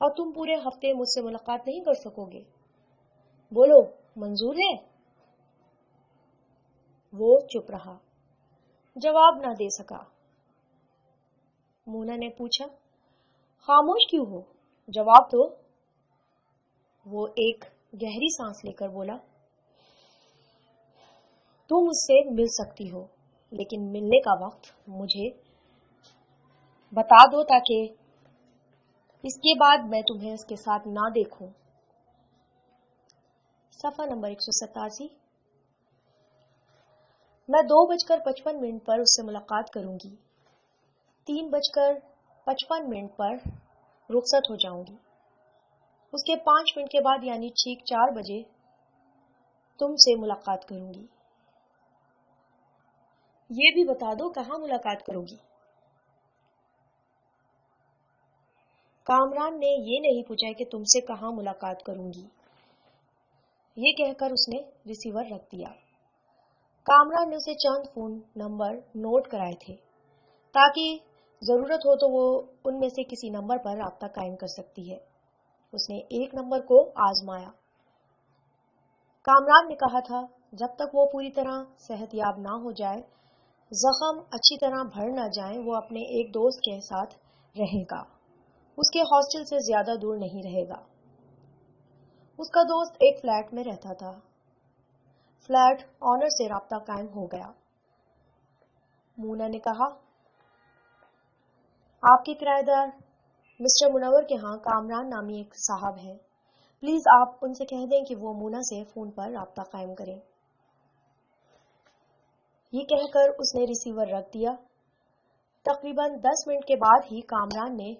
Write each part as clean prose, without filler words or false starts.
اور تم پورے ہفتے مجھ سے ملاقات نہیں کر سکو گے. بولو منظور ہے؟ وہ چپ رہا، جواب نہ دے سکا. مونا نے پوچھا، خاموش کیوں ہو؟ جواب دو. وہ ایک گہری سانس لے کر بولا، تم مجھ سے مل سکتی ہو، لیکن ملنے کا وقت مجھے بتا دو تاکہ اس کے بعد میں تمہیں اس کے ساتھ نہ دیکھوں. صفحہ نمبر 187. میں 2:55 پر اس سے ملاقات کروں گی. 3:55 پر رخصت ہو جاؤں گی. اس کے 5 منٹ کے بعد یعنی ٹھیک 4 بجے تم سے ملاقات کروں گی. یہ بھی بتا دو کہاں ملاقات کرو گی. کامران نے یہ نہیں پوچھا کہ تم سے کہاں ملاقات کروں گی. یہ کہہ کر اس نے ریسیور رکھ دیا. کامران نے اسے چند فون نمبر نوٹ کرائے تھے تاکہ ضرورت ہو تو وہ ان میں سے کسی نمبر پر رابطہ قائم کر سکتی ہے. اس نے ایک نمبر کو آزمایا. کامران نے کہا تھا جب تک وہ پوری طرح صحت یاب نہ ہو جائے، زخم اچھی طرح بھر نہ جائیں، وہ اپنے ایک دوست کے ساتھ رہے گا. اس کے ہاسٹل سے زیادہ دور نہیں رہے گا. اس کا دوست ایک فلیٹ میں رہتا تھا. فلیٹ آنر سے رابطہ قائم ہو گیا. مونا نے کہا، آپ کے کرایہ دار مسٹر منور کے ہاں کامران نامی ایک صاحب ہیں. پلیز آپ ان سے کہہ دیں کہ وہ مونا سے فون پر رابطہ قائم کریں. یہ کہہ کر اس نے ریسیور رکھ دیا. تقریباً 10 منٹ کے بعد ہی کامران نے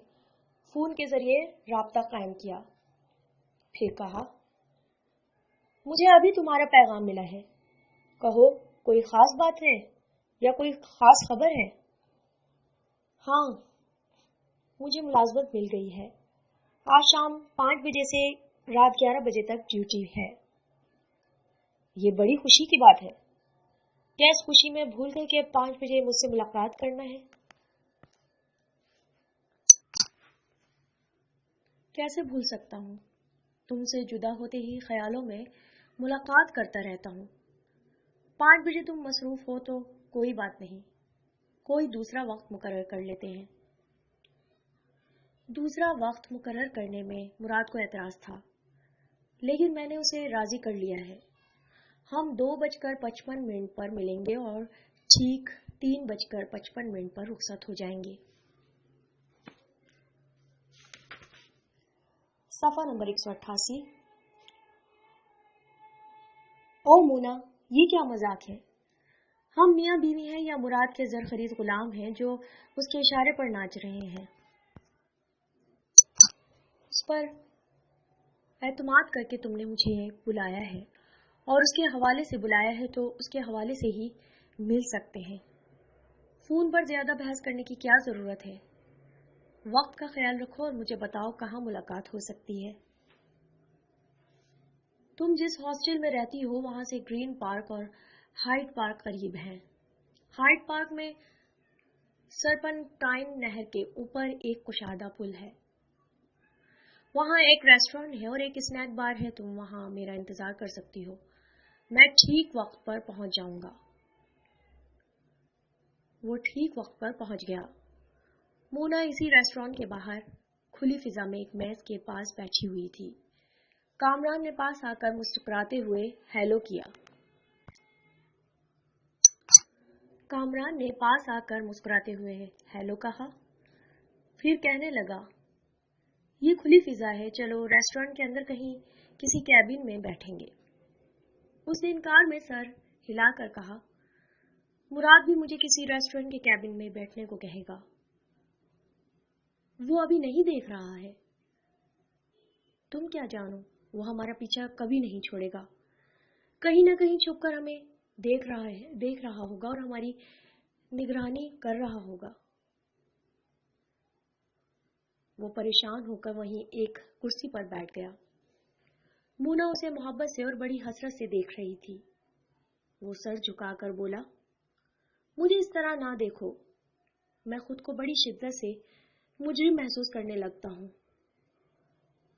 فون کے ذریعے رابطہ قائم کیا. پھر کہا، مجھے ابھی تمہارا پیغام ملا ہے. کہو کوئی خاص بات ہے یا کوئی خاص خبر ہے؟ ہاں، مجھے ملازمت مل گئی ہے. آج شام 5 بجے سے رات 11 بجے تک ڈیوٹی ہے. یہ بڑی خوشی کی بات ہے. کیا اس خوشی میں بھول گئے کہ 5 بجے مجھ سے ملاقات کرنا ہے؟ کیسے بھول سکتا ہوں؟ تم سے جدا ہوتے ہی خیالوں میں ملاقات کرتا رہتا ہوں. 5 بجے تم مصروف ہو تو کوئی بات نہیں، کوئی دوسرا وقت مقرر کر لیتے ہیں. دوسرا وقت مقرر کرنے میں مراد کو اعتراض تھا، لیکن میں نے اسے راضی کر لیا ہے. ہم 2:55 پر ملیں گے اور ٹھیک 3:55 پر رخصت ہو جائیں گے. صفحہ نمبر 188. او مونا، یہ کیا مذاق ہے؟ ہم میاں بیوی ہیں یا مراد کے زرخرید غلام ہیں جو اس کے اشارے پر ناچ رہے ہیں؟ اس پر اعتماد کر کے تم نے مجھے بلایا ہے اور اس کے حوالے سے بلایا ہے تو اس کے حوالے سے ہی مل سکتے ہیں. فون پر زیادہ بحث کرنے کی کیا ضرورت ہے؟ وقت کا خیال رکھو اور مجھے بتاؤ کہاں ملاقات ہو سکتی ہے. تم جس ہاسٹل میں رہتی ہو وہاں سے گرین پارک اور ہائیڈ پارک قریب ہیں. ہائیڈ پارک میں سرپنٹائن نہر کے اوپر ایک کشادہ پل ہے. وہاں ایک ریسٹورانٹ ہے اور ایک اسنیک بار ہے. تم وہاں میرا انتظار کر سکتی ہو. میں ٹھیک وقت پر پہنچ جاؤں گا. وہ ٹھیک وقت پر پہنچ گیا. مونا اسی ریسٹورانٹ کے باہر کھلی فضا میں ایک میز کے پاس بیٹھی ہوئی تھی. کامران نے پاس آ کر مسکراتے ہوئے ہیلو کیا. کامران نے پاس آ کر مسکراتے ہوئے ہیلو کہا. پھر کہنے لگا، یہ کھلی فضا ہے، چلو ریسٹورانٹ کے اندر کہیں کسی کیبن میں بیٹھیں گے. اس نے انکار میں سر ہلا کر کہا، مراد بھی مجھے کسی ریسٹورانٹ کے کیبن میں بیٹھنے کو کہے گا. وہ ابھی نہیں دیکھ رہا ہے. تم کیا جانو، وہ ہمارا پیچھا کبھی نہیں چھوڑے گا. کہیں نہ کہیں چھپ کر ہمیں دیکھ رہا ہوگا اور ہماری نگرانی کر رہا ہوگا. وہ پریشان ہو کر وہیں ایک کرسی پر بیٹھ گیا. مونا اسے محبت سے اور بڑی حسرت سے دیکھ رہی تھی. وہ سر جھکا کر بولا، مجھے اس طرح نہ دیکھو. میں خود کو بڑی شدت سے مجرم محسوس کرنے لگتا ہوں.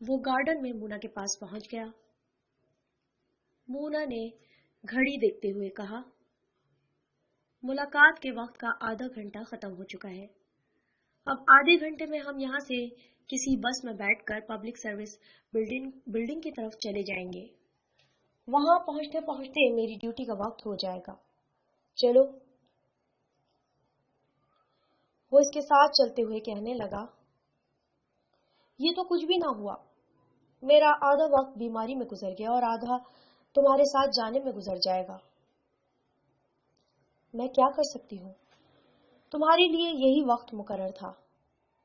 وہ گارڈن میں مونا کے پاس پہنچ گیا۔ مونا نے گھڑی دیکھتے ہوئے کہا، ملاقات کے وقت کا آدھا گھنٹہ ختم ہو چکا ہے۔ اب آدھے گھنٹے میں ہم یہاں سے کسی بس میں بیٹھ کر پبلک سروس بلڈنگ کی طرف چلے جائیں گے۔ وہاں پہنچتے پہنچتے میری ڈیوٹی کا وقت ہو جائے گا۔ چلو۔ وہ اس کے ساتھ چلتے ہوئے کہنے لگا، یہ تو کچھ بھی نہ ہوا۔ میرا آدھا وقت بیماری میں گزر گیا اور آدھا تمہارے ساتھ جانے میں گزر جائے گا۔ میں کیا کر سکتی ہوں؟ تمہارے لیے یہی وقت مقرر تھا۔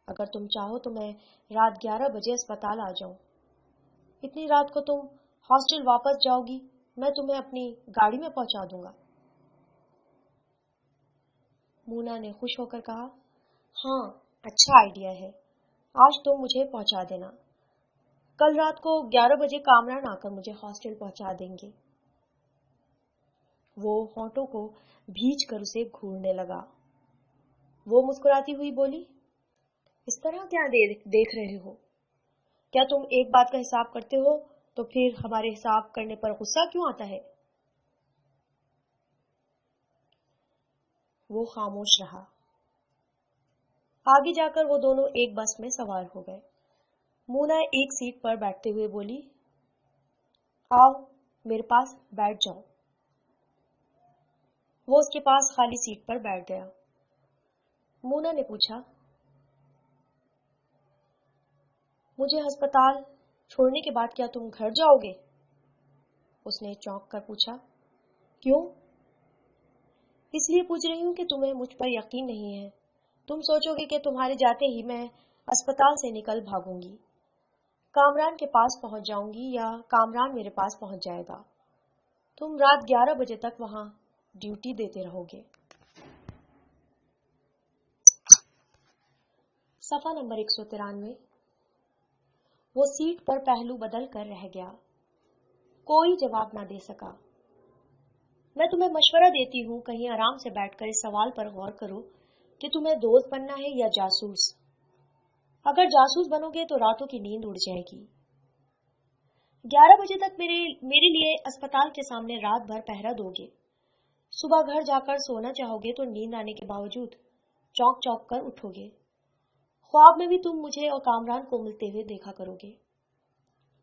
اگر تم چاہو تو میں رات 11 بجے اسپتال آ جاؤں۔ اتنی رات کو تم ہاسٹل واپس جاؤ گی، میں تمہیں اپنی گاڑی میں پہنچا دوں گا۔ مونا نے خوش ہو کر کہا، ہاں، اچھا آئیڈیا ہے۔ آج تم مجھے پہنچا دینا۔ کل رات کو 11 بجے کامران آ کر مجھے ہاسٹل پہنچا دیں گے۔ وہ ہونٹوں کو بھیج کر اسے گھورنے لگا۔ وہ مسکراتی ہوئی بولی، اس طرح کیا دیکھ رہے ہو؟ کیا تم ایک بات کا حساب کرتے ہو تو پھر ہمارے حساب کرنے پر غصہ کیوں آتا ہے؟ وہ خاموش رہا۔ آگے جا کر وہ دونوں ایک بس میں سوار ہو گئے۔ مونا ایک سیٹ پر بیٹھتے ہوئے بولی، آؤ میرے پاس بیٹھ جاؤ۔ وہ اس کے پاس خالی سیٹ پر بیٹھ گیا۔ مونا نے پوچھا، مجھے ہسپتال چھوڑنے کے بعد کیا تم گھر جاؤ گے؟ اس نے چونک کر پوچھا۔ کیوں؟ اس لیے پوچھ رہی ہوں کہ تمہیں مجھ پر یقین نہیں ہے۔ تم سوچو گے کہ تمہارے جاتے ہی میں اسپتال سے نکل بھاگوں گی، کامران کے پاس پہنچ جاؤں گی یا کامران میرے پاس پہنچ جائے گا۔ تم رات 11 بجے تک وہاں ڈیوٹی دیتے رہو گے۔ صفحہ نمبر 193۔ وہ سیٹ پر پہلو بدل کر رہ گیا۔ کوئی جواب نہ دے سکا۔ میں تمہیں مشورہ دیتی ہوں، کہیں آرام سے بیٹھ کر اس سوال پر غور کرو کہ تمہیں دوست بننا ہے یا جاسوس۔ اگر جاسوس بنو گے تو راتوں کی نیند اڑ جائے گی۔ 11 بجے تک میرے لیے اسپتال کے سامنے رات بھر پہرا دو گے۔ صبح گھر جا کر سونا چاہو گے تو نیند آنے کے باوجود چونک چونک کر اٹھو گے۔ خواب میں بھی تم مجھے اور کامران کو ملتے ہوئے دیکھا کرو گے۔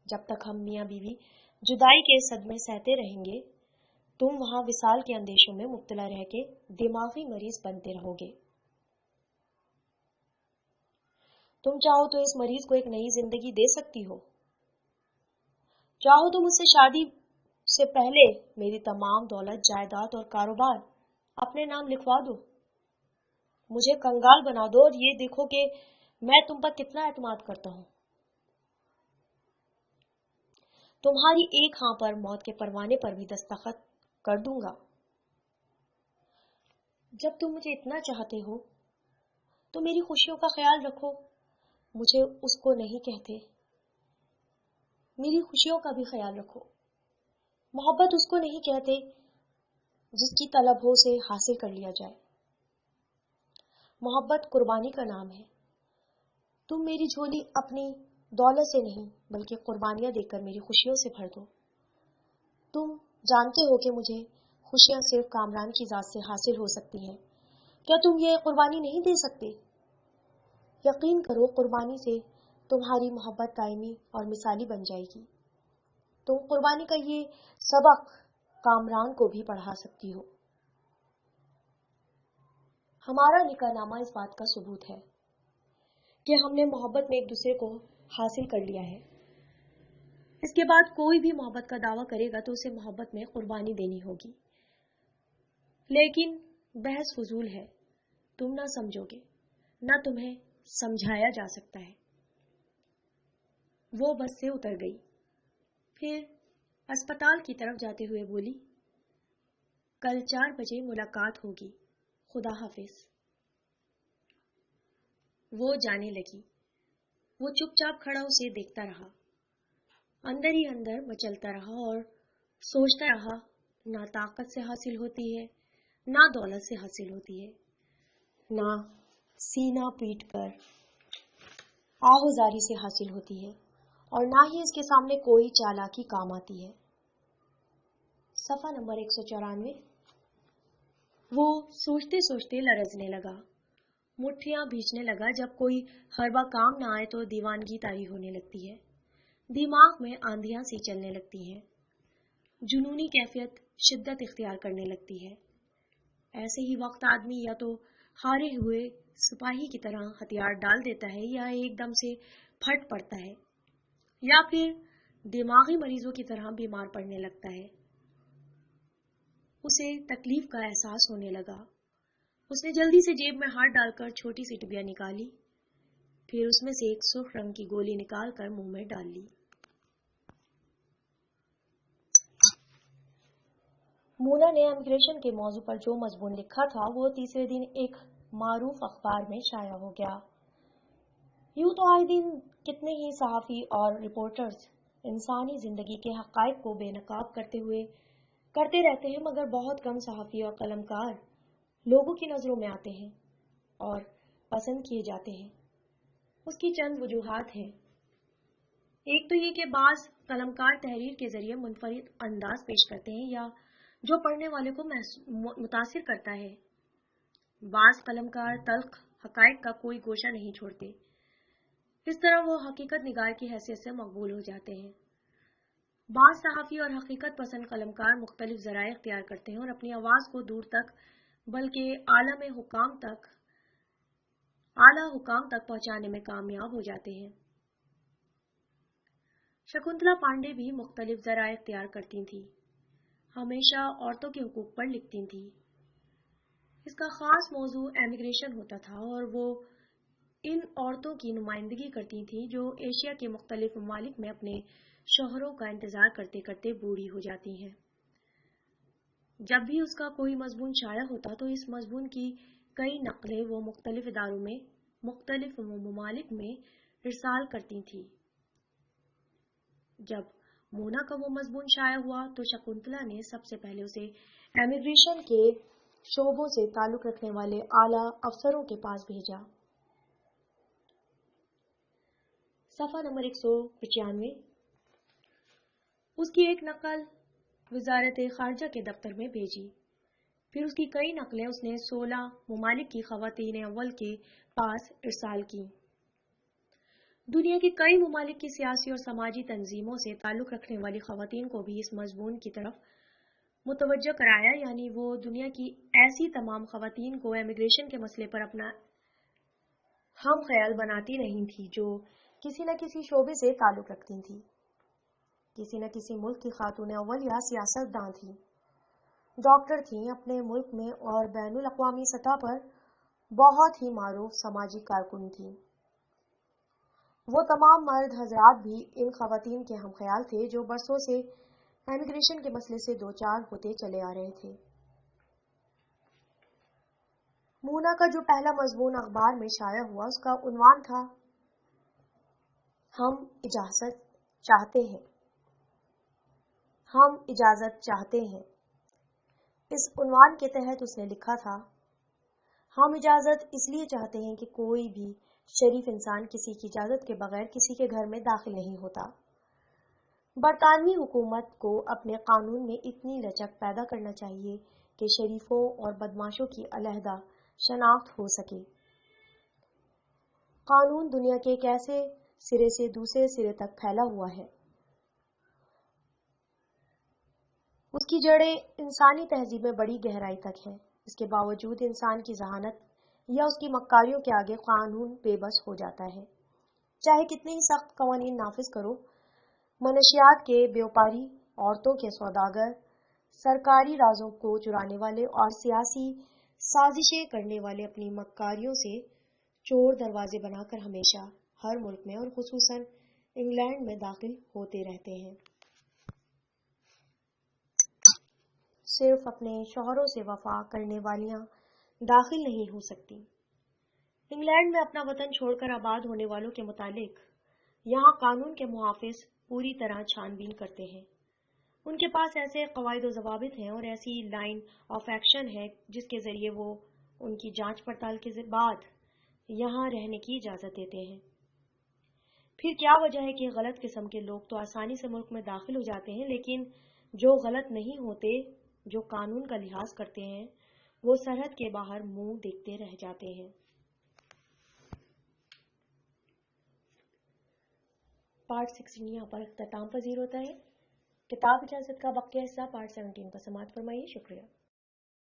جب تک ہم میاں بیوی جدائی کے صدمے سہتے رہیں گے، تم وہاں وصال کے اندیشوں میں مبتلا رہ کے دماغی مریض بنتے رہو گے۔ تم چاہو تو اس مریض کو ایک نئی زندگی دے سکتی ہو۔ چاہو تو مجھ سے شادی سے پہلے میری تمام دولت، جائیداد اور کاروبار اپنے نام لکھوا دو۔ مجھے کنگال بنا دو اور یہ دیکھو کہ میں تم پر کتنا اعتماد کرتا ہوں۔ تمہاری ایک ہاں پر موت کے پروانے پر بھی دستخط کر دوں گا۔ جب تم مجھے اتنا چاہتے ہو تو میری خوشیوں کا خیال رکھو۔ مجھے اس کو نہیں کہتے، میری خوشیوں کا بھی خیال رکھو۔ محبت اس کو نہیں کہتے جس کی طلب ہو اسے حاصل کر لیا جائے۔ محبت قربانی کا نام ہے۔ تم میری جھولی اپنی دولت سے نہیں بلکہ قربانیاں دے کر میری خوشیوں سے بھر دو۔ تم جانتے ہو کہ مجھے خوشیاں صرف کامران کی ذات سے حاصل ہو سکتی ہیں۔ کیا تم یہ قربانی نہیں دے سکتے؟ یقین کرو، قربانی سے تمہاری محبت دائمی اور مثالی بن جائے گی۔ تم قربانی کا یہ سبق کامران کو بھی پڑھا سکتی ہو۔ ہمارا نکاح نامہ اس بات کا ثبوت ہے کہ ہم نے محبت میں ایک دوسرے کو حاصل کر لیا ہے۔ اس کے بعد کوئی بھی محبت کا دعویٰ کرے گا تو اسے محبت میں قربانی دینی ہوگی۔ لیکن بحث فضول ہے، تم نہ سمجھو گے، نہ تمہیں سمجھایا جا سکتا ہے۔ وہ بس سے اتر گئی، پھر اسپتال کی طرف جاتے ہوئے بولی، کل 4 بجے ملاقات ہوگی، خدا حافظ۔ وہ جانے لگی۔ وہ چپ چاپ کھڑا اسے دیکھتا رہا، اندر ہی اندر مچلتا رہا اور سوچتا رہا، نہ طاقت سے حاصل ہوتی ہے، نہ دولت سے حاصل ہوتی ہے، نہ سینہ پیٹ کر آہوزاری سے حاصل ہوتی ہے، اور نہ ہی اس کے سامنے کوئی چالاکی کام آتی ہے۔ صفحہ نمبر 194۔ وہ سوچتے سوچتے لرزنے لگا، مٹھیاں بھیجنے لگا۔ جب کوئی حربہ کام نہ آئے تو دیوانگی طاری ہونے لگتی ہے، دماغ میں آندھیاں سی چلنے لگتی ہیں، جنونی کیفیت شدت اختیار کرنے لگتی ہے۔ ایسے ہی وقت آدمی یا تو ہارے ہوئے سپاہی کی طرح ہتھیار ڈال دیتا ہے یا ایک دم سے پھٹ پڑتا ہے، یا پھر دماغی مریضوں کی طرح بیمار پڑنے لگتا ہے۔ اسے تکلیف کا احساس ہونے لگا۔ اس نے جلدی سے جیب میں ہاتھ ڈال کر چھوٹی سی ٹبیا نکالی، پھر اس میں سے ایک سرخ رنگ کی گولی نکال کر منہ میں ڈال لی۔ مونا نے امیگریشن کے موضوع پر جو مضمون لکھا تھا وہ تیسرے دن ایک معروف اخبار میں شائع ہو گیا۔ یوں تو آئے دن کتنے ہی صحافی اور رپورٹرز انسانی زندگی کے حقائق کو بے نقاب کرتے رہتے ہیں، مگر بہت کم صحافی اور قلمکار لوگوں کی نظروں میں آتے ہیں اور پسند کیے جاتے ہیں۔ اس کی چند وجوہات ہیں۔ ایک تو یہ کہ بعض قلمکار تحریر کے ذریعے منفرد انداز پیش کرتے ہیں یا جو پڑھنے والے کو متاثر کرتا ہے۔ بعض قلمکار تلخ حقائق کا کوئی گوشہ نہیں چھوڑتے، اس طرح وہ حقیقت نگار کی حیثیت سے مقبول ہو جاتے ہیں۔ بعض صحافی اور حقیقت پسند قلمکار مختلف ذرائع اختیار کرتے ہیں اور اپنی آواز کو دور تک بلکہ اعلی حکام تک پہنچانے میں کامیاب ہو جاتے ہیں۔ شکنتلا پانڈے بھی مختلف ذرائع اختیار کرتی تھیں، ہمیشہ عورتوں کے حقوق پر لکھتی تھیں۔ اس کا خاص موضوع امیگریشن ہوتا تھا اور وہ ان عورتوں کی نمائندگی کرتی تھیں جو ایشیا کے مختلف ممالک میں اپنے شوہروں کا انتظار کرتے کرتے بوڑھی ہو جاتی ہیں۔ جب بھی اس کا کوئی مضمون شائع ہوتا تو اس مضمون کی کئی نقلیں وہ مختلف اداروں میں مختلف ممالک میں ارسال کرتی تھیں۔ جب مونا کا وہ مضمون شائع ہوا تو شکنتلا نے سب سے پہلے اسے امیگریشن کے شعبوں سے تعلق رکھنے والے اعلیٰ افسروں کے پاس بھیجا۔ صفحہ نمبر 195۔ اس کی ایک نقل وزارت خارجہ کے دفتر میں بھیجی، پھر اس کی کئی نقلیں اس نے 16 ممالک کی خواتین اول کے پاس ارسال کی۔ دنیا کے کئی ممالک کی سیاسی اور سماجی تنظیموں سے تعلق رکھنے والی خواتین کو بھی اس مضمون کی طرف متوجہ کرایا، یعنی وہ دنیا کی ایسی تمام خواتین کو امیگریشن کے مسئلے پر اپنا ہم خیال بناتی نہیں تھی جو کسی نہ کسی شعبے سے تعلق رکھتی تھی، کسی نہ کسی ملک کی خاتون اول یا سیاست داں تھی، ڈاکٹر تھیں، اپنے ملک میں اور بین الاقوامی سطح پر بہت ہی معروف سماجی کارکن تھیں۔ وہ تمام مرد حضرات بھی ان خواتین کے ہم خیال تھے جو برسوں سے امیگریشن کے مسئلے سے دوچار ہوتے چلے آ رہے تھے۔ مونا کا جو پہلا مضمون اخبار میں شائع ہوا اس کا عنوان تھا ہم اجازت چاہتے ہیں۔ ہم اجازت چاہتے ہیں۔ اس عنوان کے تحت اس نے لکھا تھا، ہم اجازت اس لیے چاہتے ہیں کہ کوئی بھی شریف انسان کسی کی اجازت کے بغیر کسی کے گھر میں داخل نہیں ہوتا۔ برطانوی حکومت کو اپنے قانون میں اتنی لچک پیدا کرنا چاہیے کہ شریفوں اور بدماشوں کی علیحدہ شناخت ہو سکے۔ قانون دنیا کے ایک ایسے سرے سے دوسرے سرے تک پھیلا ہوا ہے، اس کی جڑیں انسانی تہذیب میں بڑی گہرائی تک ہیں، اس کے باوجود انسان کی ذہانت یا اس کی مکاریوں کے آگے قانون بے بس ہو جاتا ہے۔ چاہے کتنے ہی سخت قوانین نافذ کرو، منشیات کے بیوپاری، عورتوں کے سوداگر، سرکاری رازوں کو چرانے والے اور سیاسی سازشیں کرنے والے اپنی مکاریوں سے چور دروازے بنا کر ہمیشہ ہر ملک میں اور خصوصاً انگلینڈ میں داخل ہوتے رہتے ہیں۔ صرف اپنے شوہروں سے وفا کرنے والیاں داخل نہیں ہو سکتی۔ انگلینڈ میں اپنا وطن چھوڑ کر آباد ہونے والوں کے متعلق یہاں قانون کے محافظ پوری طرح چھان بین کرتے ہیں۔ ان کے پاس ایسے قواعد و ضوابط ہیں اور ایسی لائن آف ایکشن ہے جس کے ذریعے وہ ان کی جانچ پڑتال کے بعد یہاں رہنے کی اجازت دیتے ہیں۔ پھر کیا وجہ ہے کہ غلط قسم کے لوگ تو آسانی سے ملک میں داخل ہو جاتے ہیں، لیکن جو غلط نہیں ہوتے، جو قانون کا لحاظ کرتے ہیں، وہ سرحد کے باہر منہ دیکھتے رہ جاتے ہیں۔ پارٹ 16 یہاں پر اختتام پذیر ہوتا ہے۔ کتاب اجازت کا بقیہ حصہ پارٹ 17 پر سماعت فرمائیے۔ شکریہ۔